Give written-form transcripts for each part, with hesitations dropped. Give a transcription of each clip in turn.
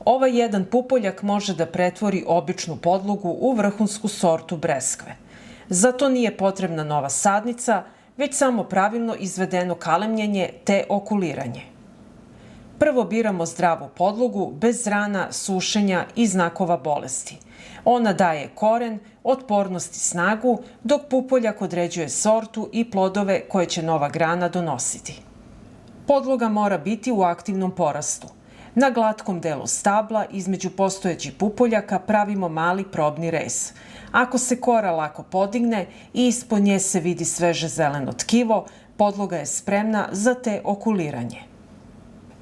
Ovaj jedan pupoljak može da pretvori običnu podlogu u vrhunsku sortu breskve. Za to nije potrebna nova sadnica, već samo pravilno izvedeno kalemljenje te okuliranje. Prvo biramo zdravu podlogu, bez rana, sušenja i znakova bolesti. Ona daje koren, otpornost i snagu, dok pupoljak određuje sortu i plodove koje će nova grana donositi. Podloga mora biti u aktivnom porastu. Na glatkom delu stabla između postojećih pupoljaka pravimo mali probni rez. Ako se kora lako podigne i ispod nje se vidi sveže zeleno tkivo, podloga je spremna za te okuliranje.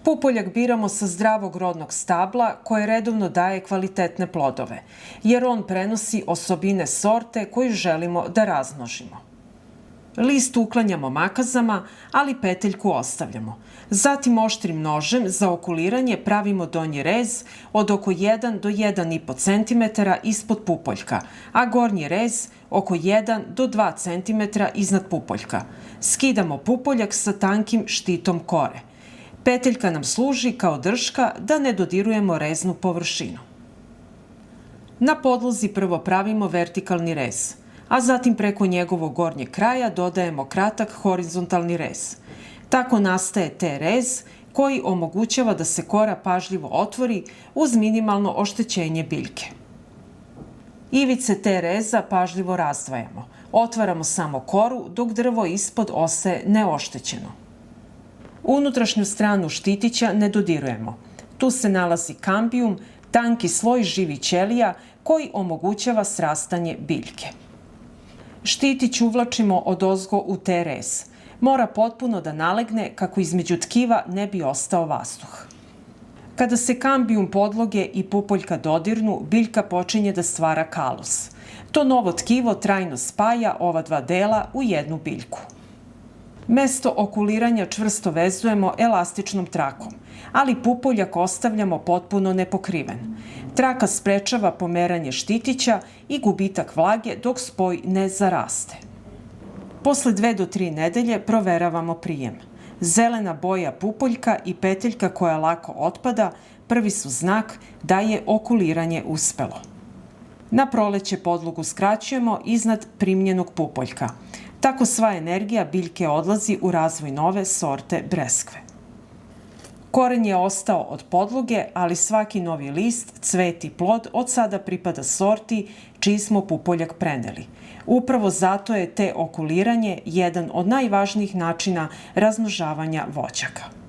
Pupoljak biramo sa zdravog rodnog stabla koje redovno daje kvalitetne plodove, jer on prenosi osobine sorte koju želimo da razmnožimo. List uklanjamo makazama, ali peteljku ostavljamo. Zatim oštrim nožem za okuliranje pravimo donji rez od oko 1 do 1,5 cm ispod pupoljka, a gornji rez oko 1 do 2 cm iznad pupoljka. Skidamo pupoljak sa tankim štitom kore. Peteljka nam služi kao drška da ne dodirujemo reznu površinu. Na podlozi prvo pravimo vertikalni rez, a zatim preko njegovog gornjeg kraja dodajemo kratak horizontalni rez. Tako nastaje T-rez koji omogućava da se kora pažljivo otvori uz minimalno oštećenje biljke. Ivice T-reza pažljivo razdvajamo. Otvaramo samo koru dok drvo ispod ostaje neoštećeno. Unutrašnju stranu štitića ne dodirujemo. Tu se nalazi kambijum, tanki sloj živih ćelija koji omogućava srastanje biljke. Štitić uvlačimo odozgo u T-rez. Mora potpuno da nalegne kako između tkiva ne bi ostao vazduh. Kada se kambijum podloge i pupoljka dodirnu, biljka počinje da stvara kalus. To novo tkivo trajno spaja ova dva dela u jednu biljku. Mesto okuliranja čvrsto vezujemo elastičnom trakom, ali pupoljak ostavljamo potpuno nepokriven. Traka sprečava pomeranje štitića i gubitak vlage dok spoj ne zaraste. Posle 2 do 3 nedelje proveravamo prijem. Zelena boja pupoljka i peteljka koja lako otpada prvi su znak da je okuliranje uspelo. Na proleće podlogu skraćujemo iznad primljenog pupoljka. Tako sva energija biljke odlazi u razvoj nove sorte breskve. Koren je ostao od podloge, ali svaki novi list, cvet i plod od sada pripada sorti čiji smo pupoljak preneli. Upravo zato je te okuliranje jedan od najvažnijih načina razmnožavanja voćaka.